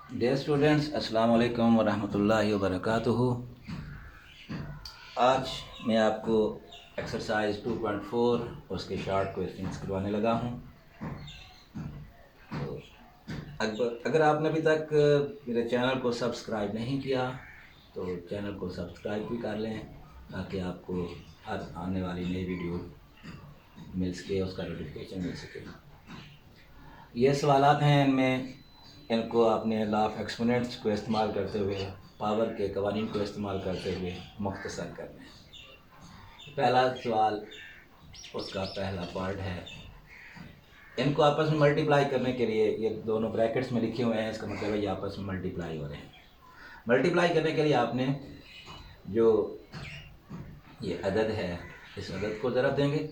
Dear students, अस्सलाम वालेकुम वरहमतुल्लाहि वबरकातुहू। आज मैं आपको एक्सरसाइज 2.4 उसके शॉर्ट क्वेश्चंस करवाने लगा हूँ। तो अगर आपने अभी तक मेरे चैनल को सब्सक्राइब नहीं किया तो चैनल को सब्सक्राइब भी कर लें ताकि आपको हर आने वाली नई वीडियो मिल सके, उसका नोटिफिकेशन मिल सके। ये सवालात हैं, इनको आपने लॉ ऑफ एक्सपोनेंट्स को इस्तेमाल करते हुए, पावर के कवानीन को इस्तेमाल करते हुए मुख्तसर करना है। पहला सवाल, उसका पहला पार्ट है, इनको आपस में मल्टीप्लाई करने के लिए, ये दोनों ब्रैकेट्स में लिखे हुए हैं, इसका मतलब है ये आपस में मल्टीप्लाई हो रहे हैं। मल्टीप्लाई करने के लिए आपने जो ये अदद है, इस अदद को ज़रब देंगे,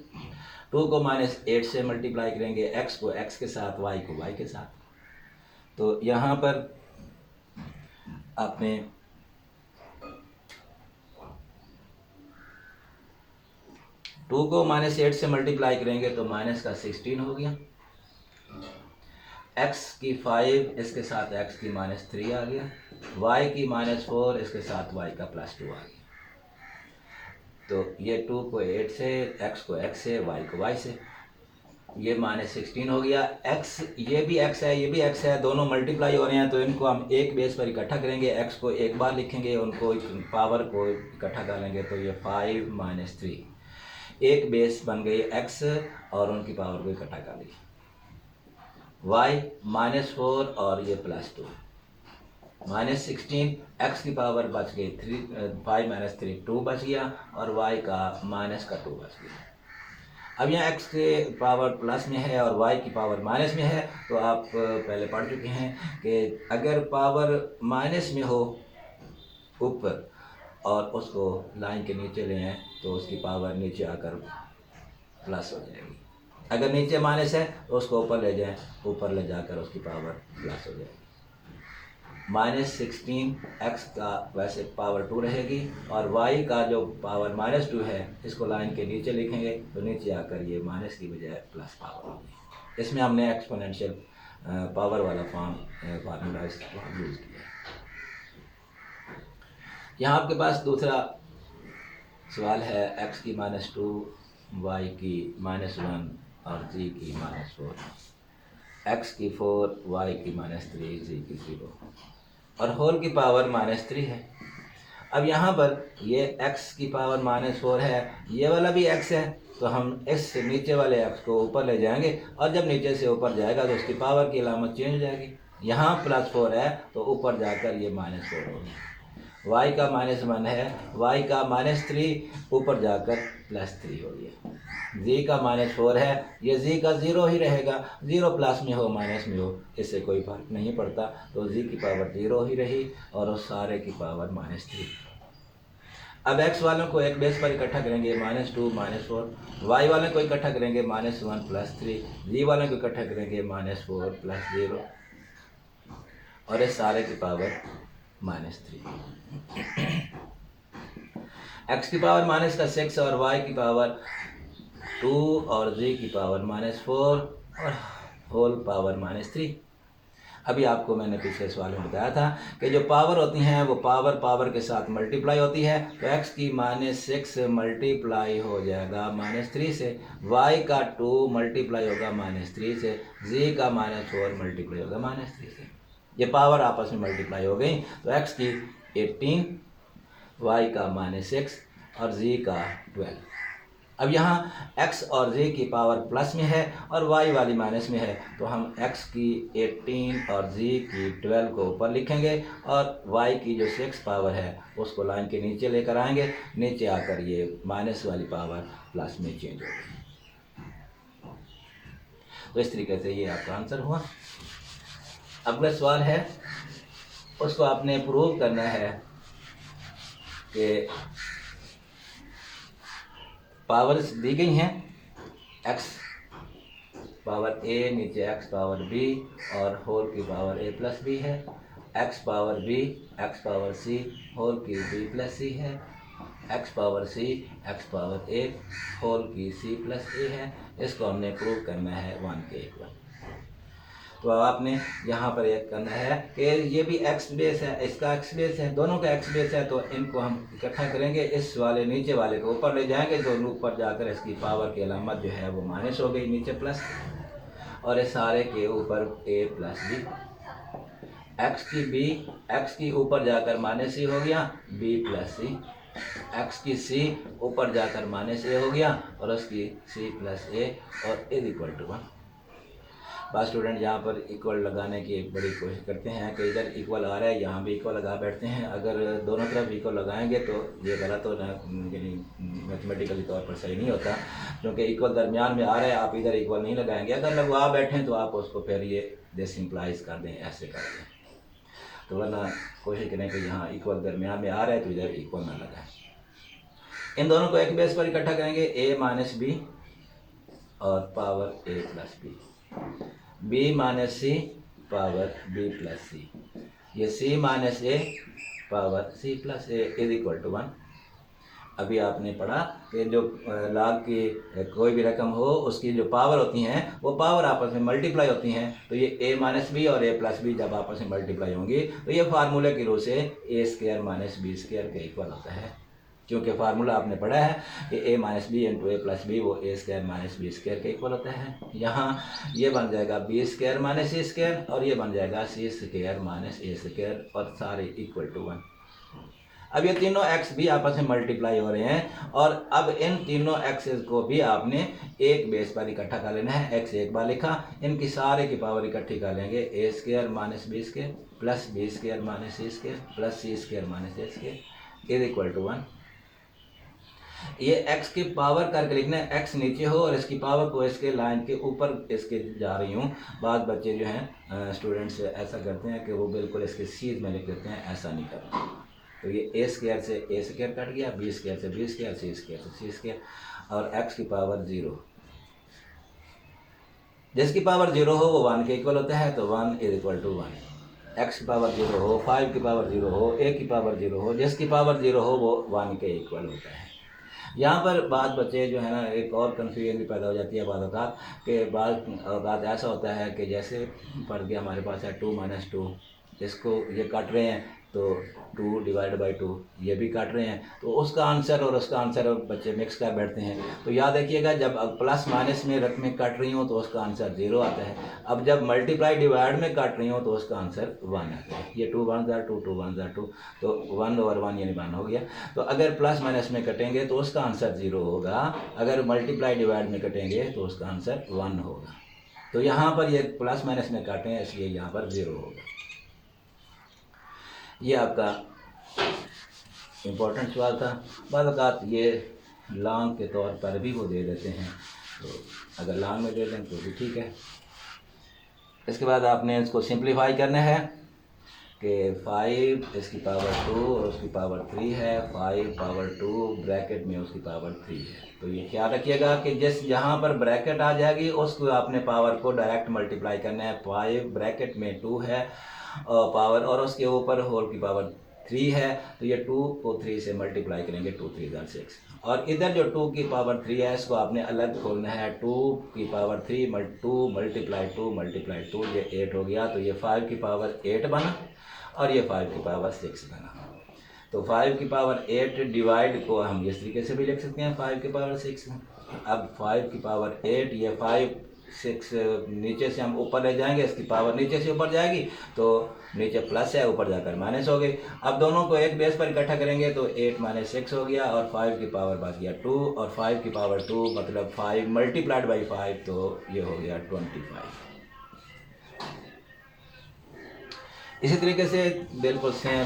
2 को -8 से मल्टीप्लाई करेंगे, x को x के साथ, y को y के साथ। तो यहाँ पर आपने 2 को -8 से मल्टीप्लाई करेंगे तो माइनस का 16 हो गया, x की 5 इसके साथ x की -3 आ गया, y की -4 इसके साथ y का +2 आ गया। तो ये 2 को 8 से, x को x से, y को y से, ये -16 हो गया। x, ये भी x है, ये भी x है, दोनों मल्टीप्लाई हो रहे हैं तो इनको हम एक बेस पर इकट्ठा करेंगे। x को एक बार लिखेंगे, उनको पावर को इकट्ठा कर लेंगे तो ये 5 - 3, एक बेस बन गई x और उनकी पावर को इकट्ठा कर ली। y -4 और ये +2, -16, x की पावर बच गई 5 - 3 2 बच गया और y का -2 बच गया। अब यहाँ x के पावर प्लस में है और y की पावर माइनस में है, तो आप पहले पढ़ चुके हैं कि अगर पावर माइनस में हो ऊपर और उसको लाइन के नीचे ले आए तो उसकी पावर नीचे आकर प्लस हो जाएगी। अगर नीचे माइनस है तो उसको ऊपर ले जाएं, ऊपर ले जाकर उसकी पावर प्लस हो जाएगी। -16 x का वैसे पावर 2 रहेगी और y का जो पावर -2 है, इसको लाइन के नीचे लिखेंगे तो नीचे आकर ये माइनस की बजाय प्लस पावर होगी। इसमें हमने एक्सपोनेंशियल पावर वाला फार्मूला यूज़ किया। यहाँ आपके पास दूसरा सवाल है, x की -2, y की -1 और z की -4, x की 4, y की -3, z की 0 और होल की पावर -3 है। अब यहाँ पर ये x की पावर -4 है, ये वाला भी x है, तो हम इस नीचे वाले x को ऊपर ले जाएंगे और जब नीचे से ऊपर जाएगा तो उसकी पावर की अलामत चेंज हो जाएगी। यहाँ +4 है तो ऊपर जाकर ये -4 होगी। y का -1 है, y का -3 ऊपर जाकर +3 हो गया। z का -4 है, ये z का 0 ही रहेगा, 0 प्लस में हो माइनस में हो इससे कोई फर्क नहीं पड़ता, तो z की पावर 0 ही रही और उस सारे की पावर -3। अब x वालों को एक बेस पर इकट्ठा करेंगे, -2 -4, y वालों को इकट्ठा करेंगे -1 +3, z वालों को इकट्ठा करेंगे -4 +0 और इस सारे की पावर -3। x की पावर -6 और y की पावर 2 और z की पावर -4 और होल पावर -3। अभी आपको मैंने पिछले सवाल में बताया था कि जो पावर होती हैं वो पावर के साथ मल्टीप्लाई होती है, तो x की -6 मल्टीप्लाई हो जाएगा -3 से, y का 2 मल्टीप्लाई होगा -3 से, z का -4 मल्टीप्लाई होगा -3 से। ये पावर आपस में मल्टीप्लाई हो गई तो x की 18, y का -6 और z का 12। अब यहाँ x और z की पावर प्लस में है और y वाली माइनस में है, तो हम x की 18 और z की 12 को ऊपर लिखेंगे और y की जो 6 पावर है उसको लाइन के नीचे लेकर आएंगे, नीचे आकर ये माइनस वाली पावर प्लस में चेंज होगी। तो इस तरीके से ये आपका आंसर हुआ। अगला सवाल है, उसको आपने प्रूव करना है कि पावर्स दी गई हैं, x पावर a नीचे x पावर b और होल की पावर a प्लस b है, x power b x power c whole की b प्लस c है, x power c x power a whole की c प्लस a है। इसको हमने प्रूव करना है 1 के इक्वल। तो आपने यहाँ पर एक करना है कि ये भी एक्स बेस है, इसका एक्स बेस है, दोनों का एक्स बेस है, तो इनको हम इकट्ठा करेंगे, इस वाले नीचे वाले को ऊपर ले जाएंगे, तो ऊपर जाकर इसकी पावर की अलामत जो है वो माइनस हो गई, नीचे प्लस, और इस सारे के ऊपर a प्लस बी, एक्स की b, एक्स की ऊपर जाकर माइनस सी हो गया, b प्लस सी, एक्स की c ऊपर जाकर माइनस a हो गया, और उसकी c प्लस a, और इज इक्वल टू 1। बाद स्टूडेंट यहाँ पर इक्वल लगाने की बड़ी कोशिश करते हैं कि इधर इक्वल आ रहा है, यहाँ भी इक्वल लगा बैठते हैं। अगर दोनों तरफ इक्वल लगाएंगे तो ये गलत हो यानी मैथमेटिकली तौर पर सही नहीं होता, क्योंकि इक्वल दरमियान में आ रहा है, आप इधर इक्वल नहीं लगाएंगे। अगर लगवा बैठें तो आप उसको फिर ये डिसिम्प्लाइज कर दें, ऐसे कर दें, तो वरना कोशिश करें कि यहाँ इक्वल दरमियान में आ रहा है तो इधर इक्वल ना लगाएं। इन दोनों को एक बेस पर इकट्ठा करेंगे, a माइनस बी और power a plus B, b minus C power b plus C, ये c minus a power c plus a is equal to 1। अभी आपने पढ़ा कि जो लॉग की कोई भी रकम हो उसकी जो पावर होती हैं वो पावर आपस में मल्टीप्लाई होती हैं, तो ये a माइनस बी और a प्लस बी जब आपस में मल्टीप्लाई होंगी तो ये फार्मूले की रूह से a square minus B square के इक्वल होता है, क्योंकि फार्मूला आपने पढ़ा है कि a minus B into A plus B वो a square minus B square के इक्वल होता है। यहाँ ये बन जाएगा b square minus C square, और ये बन जाएगा c square minus a square, और सारे इक्वल टू 1। अब ये तीनों x भी आपस में मल्टीप्लाई हो रहे हैं, और अब इन तीनों एक्सेस को भी आपने एक बेस पर इकट्ठा कर लेना है। x एक बार लिखा, इनकी सारे की पावर इकट्ठी कर लेंगे, a square minus B square plus b square minus C square plus c square minus a square is equal to 1। ये x की पावर करके लिखना है, x नीचे हो और इसकी पावर को इसके लाइन के ऊपर इसके जा रही हूँ। बाद बच्चे जो हैं स्टूडेंट्स ऐसा करते हैं कि वो बिल्कुल इसके सीध में लिख देते हैं, ऐसा नहीं करना। तो ये a स्क्वायर से a स्क्वायर कट गया, b स्क्वायर से b स्क्वायर, c स्क्वायर से c स्क्वायर, और x की पावर 0, जिसकी पावर 0 हो वो 1 के इक्वल होता है, तो 1 इज इक्वल टू 1। x की पावर 0 हो, 5 की पावर 0 हो, a की पावर 0 हो, जिसकी पावर 0 हो वो 1 के इक्वल होता है। यहाँ पर बाद बच्चे जो है ना एक और कन्फ्यूजन भी पैदा हो जाती है बाद औकात के बाद ऐसा होता है कि जैसे पढ़ गया हमारे पास है 2 माइनस 2, इसको ये काट रहे हैं तो 2 डिवाइड बाई 2 ये भी काट रहे हैं, तो उसका आंसर और उसका आंसर बच्चे मिक्स कर बैठते हैं। तो याद रखिएगा जब प्लस माइनस में रकमें काट रही हों तो उसका आंसर 0 आता है, अब जब मल्टीप्लाई डिवाइड में काट रही हों तो उसका आंसर 1 आता है। ये 2 1 2 2 1 2, तो 1 ओवर 1 यानी 1 हो गया। तो अगर प्लस माइनस में कटेंगे तो उसका आंसर 0 होगा, अगर मल्टीप्लाई डिवाइड में कटेंगे तो उसका आंसर 1 होगा। तो यहाँ पर ये प्लस माइनस में काटें इसलिए यहाँ पर 0 होगा। ये आपका इम्पोर्टेंट सवाल था। बाद औक़ात ये लॉन्ग के तौर पर भी वो दे देते हैं, तो अगर लॉन्ग में दे दें तो भी ठीक है। इसके बाद आपने इसको सिंप्लीफाई करना है कि 5 इसकी पावर 2 और उसकी पावर 3 है, 5 पावर 2 ब्रैकेट में उसकी पावर 3 है। तो ये ख्याल रखिएगा कि जिस जहाँ पर ब्रैकेट आ जाएगी उसको आपने पावर को डायरेक्ट मल्टीप्लाई करना है। 5 ब्रैकेट में 2 है पावर, और उसके ऊपर होल की पावर 3 है, तो ये 2 को 3 से मल्टीप्लाई करेंगे, 2 3 6। और इधर जो 2 की पावर 3 है इसको आपने अलग खोलना है, 2 की पावर 3 2 मल्टीप्लाई 2 मल्टीप्लाई 2, ये 8 हो गया, तो ये 5 की पावर 8 बना और ये 5 की पावर 6 बना। तो 5 की पावर 8 डिवाइड को हम इस तरीके से भी लिख सकते हैं 5 की पावर 6। अब 5 की पावर 8, ये 5 6 नीचे से हम ऊपर ले जाएंगे, इसकी पावर नीचे से ऊपर जाएगी तो नीचे प्लस है, ऊपर जाकर माइनस हो गई। अब दोनों को एक बेस पर इकट्ठा करेंगे तो 8 माइनस 6 हो गया, और 5 की पावर बच गया 2, और 5 की पावर 2 मतलब 5 मल्टीप्लाइड बाई 5, तो ये हो गया 25। इसी तरीके से बिल्कुल सेम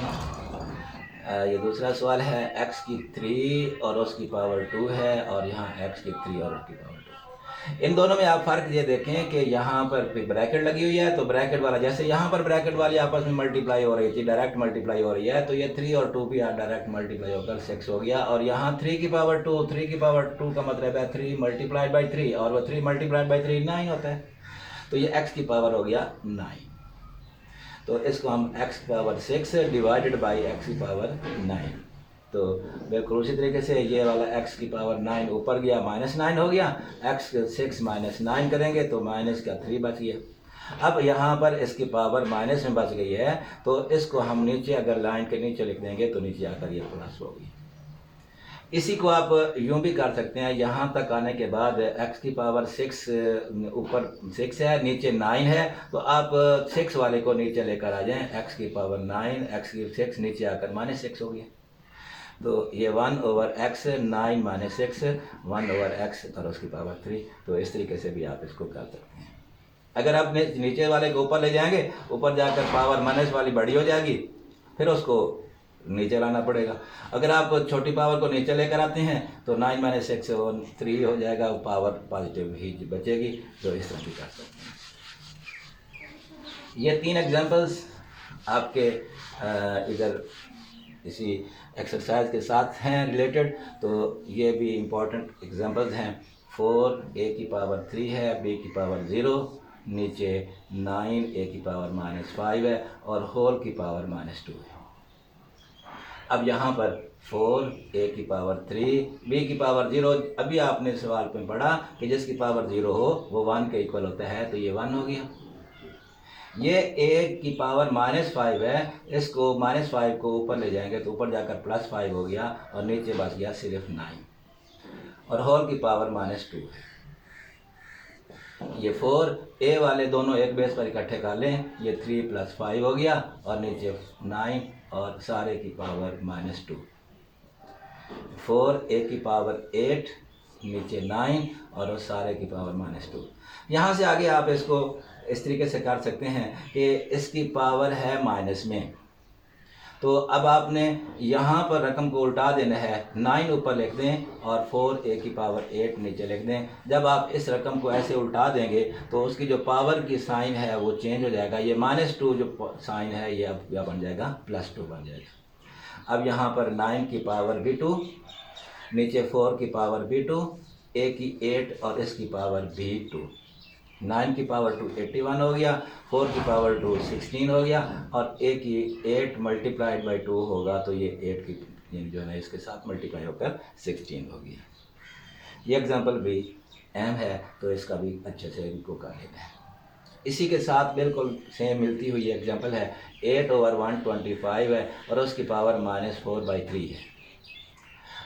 ये दूसरा सवाल है, x की 3 और उसकी पावर 2 है, और यहाँ x की 3 और उसकी पावर 2। इन दोनों में आप फ़र्क ये देखें कि यहाँ पर ब्रैकेट लगी हुई है, तो ब्रैकेट वाला जैसे यहाँ पर ब्रैकेट वाली आपस में मल्टीप्लाई हो रही थी, डायरेक्ट मल्टीप्लाई हो रही है, तो ये 3 और 2 भी डायरेक्ट मल्टीप्लाई होकर 6 हो गया। और यहाँ 3 की पावर 2, 3 की पावर 2 का मतलब है 3 मल्टीप्लाइड बाई 3, और वो 3 मल्टीप्लाइड बाई 3 9 होता है, तो ये x की पावर हो गया 9। तो इसको हम x की पावर 6 डिवाइडेड बाई x की पावर 9, तो बिल्कुल उसी तरीके से ये वाला x की पावर 9 ऊपर गया, -9 हो गया, x 6 -9 करेंगे तो माइनस का 3 बच गया। अब यहाँ पर इसकी पावर माइनस में बच गई है, तो इसको हम नीचे अगर लाइन के नीचे लिख देंगे तो नीचे आकर ये प्लस होगी। इसी को आप यूं भी कर सकते हैं, यहाँ तक आने के बाद x की पावर 6, ऊपर 6 है नीचे 9 है, तो आप 6 वाले को नीचे लेकर आ जाएं, x की पावर 9 x की 6 नीचे आकर -6 हो गया। तो ये 1/x 9 - 6 1/x और उसकी पावर 3। तो इस तरीके से भी आप इसको कर सकते हैं। अगर आप नीचे वाले को ऊपर ले जाएंगे, ऊपर जाकर पावर माइनस वाली बड़ी हो जाएगी, फिर उसको नीचे लाना पड़ेगा। अगर आप छोटी पावर को नीचे लेकर आते हैं तो 9 - 6 3 हो जाएगा, पावर पॉजिटिव ही बचेगी। तो इस तरह की कर सकते हैं। ये 3 एग्जांपल्स आपके इधर इसी एक्सरसाइज के साथ हैं रिलेटेड, तो ये भी इम्पोर्टेंट एग्जांपल्स हैं। 4 a की पावर 3 है, b की पावर 0, नीचे 9 a की पावर -5 है और होल की पावर -2 है। अब यहाँ पर 4 a की पावर 3 b की पावर 0, अभी आपने सवाल में पढ़ा कि जिसकी पावर 0 हो वो 1 के इक्वल होता है, तो ये 1 हो गया। ये a की पावर -5 है, इसको -5 को ऊपर ले जाएंगे तो ऊपर जाकर +5 हो गया और नीचे बच गया सिर्फ 9, और होल की पावर -2 है। ये 4 a वाले दोनों एक बेस पर इकट्ठे कर लें, ये 3 + 5 हो गया और नीचे 9 और सारे की पावर -2। 4 a की पावर 8, नीचे 9 और उस सारे की पावर -2। यहाँ से आगे आप इसको इस तरीके से कर सकते हैं कि इसकी पावर है माइनस में, तो अब आपने यहाँ पर रकम को उल्टा देना है, 9 ऊपर लिख दें और 4 a की पावर 8 नीचे लिख दें। जब आप इस रकम को ऐसे उल्टा देंगे तो उसकी जो पावर की साइन है वो चेंज हो जाएगा। ये -2 जो साइन है ये अब क्या बन जाएगा, +2 बन जाएगा। अब यहाँ पर 9 की पावर भी 2, नीचे 4 की पावर भी 2, a की 8 और इसकी पावर भी 2। 9 की पावर 2 81 हो गया, 4 की पावर 2 16 हो गया और a की 8 × 2 होगा, तो ये 8 की जो है ना इसके साथ मल्टीप्लाई होकर 16 हो गया। ये एग्जांपल भी अहम है, तो इसका भी अच्छे से इनको कर लेते हैं। इसी के साथ बिल्कुल सेम मिलती हुई एग्जांपल है, 8/125 है और उसकी पावर -4/3 है।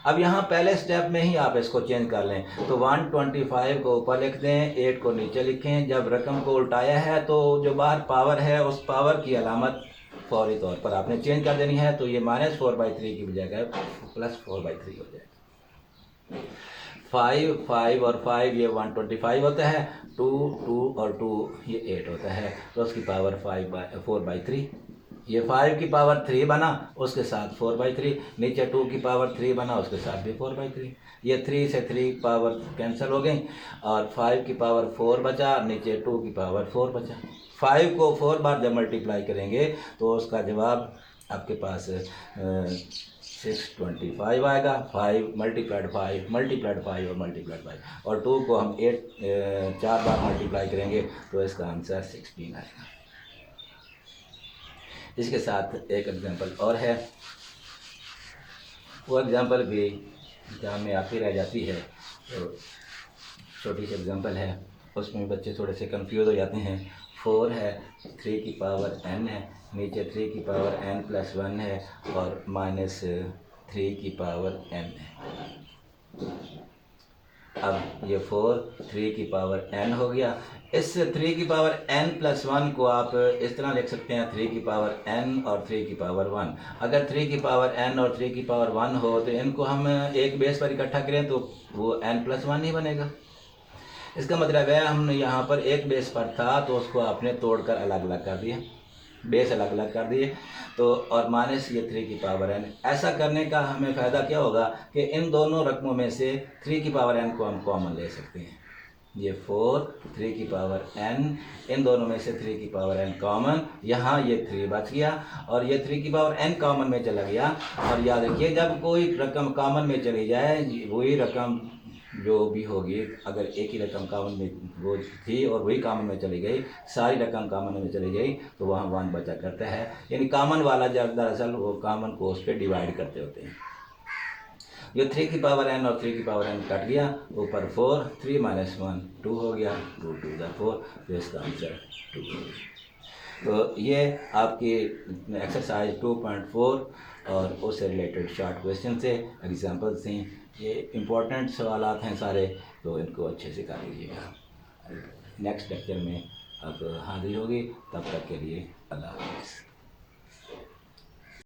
अब यहाँ पहले स्टेप में ही आप इसको चेंज कर लें, तो 125 को ऊपर लिख दें, 8 को नीचे लिखें। जब रकम को उल्टाया है तो जो बाहर पावर है उस पावर की अलामत फौरी तौर पर आपने चेंज कर देनी है, तो ये -4/3 की बजाय +4/3 हो जाएगा। 5 5 और 5 ये 125 होता है, 2 2 और 2 ये 8 होता है, तो उसकी पावर 4/3। ये 5 की पावर 3 बना, उसके साथ 4/3, नीचे 2 की पावर 3 बना, उसके साथ भी 4/3। ये 3 से 3 पावर कैंसिल हो गई और 5 की पावर 4 बचा, नीचे 2 की पावर 4 बचा। 5 को 4 बार जब मल्टीप्लाई करेंगे तो उसका जवाब आपके पास 625 आएगा। 5 × 5 और ×5 और 2 को हम 4 बार मल्टीप्लाई करेंगे तो इसका आंसर 16 आएगा। इसके साथ एक एग्जांपल और है, वो एग्जांपल भी एग्जाम में आती रह जाती है, तो छोटी सी एग्जांपल है, उसमें बच्चे थोड़े से कंफ्यूज हो जाते हैं। 4 है, 3 की पावर n है, नीचे 3 की पावर n+1 है और -3 की पावर n है। अब ये 4 3 की पावर n हो गया। इस 3 की पावर n+1 को आप इस तरह लिख सकते हैं, 3 की पावर n और 3 की पावर 1। अगर 3 की पावर n और 3 की पावर 1 हो तो इनको हम एक बेस पर इकट्ठा करें तो वो n+1 ही बनेगा। इसका मतलब है हमने यहाँ पर एक बेस पर था तो उसको आपने तोड़कर अलग अलग कर दिया, बेस अलग अलग कर दिए, तो और माइनस ये 3 की पावर n। ऐसा करने का हमें फ़ायदा क्या होगा कि इन दोनों रकमों में से 3 की पावर n को हम कॉमन ले सकते हैं। ये 4 3 की पावर n, इन दोनों में से 3 की पावर n कॉमन, यहाँ ये 3 बच गया और ये 3 की पावर n कॉमन में चला गया। और याद रखिए जब कोई रकम कॉमन में चली जाए, वही रकम जो भी होगी, अगर एक ही रकम कॉमन में वो थी और वही कॉमन में चली गई, सारी रकम कॉमन में चली गई, तो वहाँ 1 बचा करता है। यानी कॉमन वाला जब दरअसल वो कॉमन को उस पर डिवाइड करते होते हैं। जो 3 की पावर n और 3 की पावर n कट गया, ऊपर 4, 3 माइनस 1 2 हो गया, 2 2 ज़ा 4, तो इसका आंसर 2 हो गया। तो ये आपकी एक्सरसाइज 2.4 और उससे रिलेटेड शॉर्ट क्वेश्चन से एग्जांपल्स हैं। ये इम्पोर्टेंट सवालात हैं सारे, तो इनको अच्छे से कर लीजिएगा। नेक्स्ट लेक्चर में अब हाजिर होगी, तब तक के लिए अल्लाह हाफ़िज़।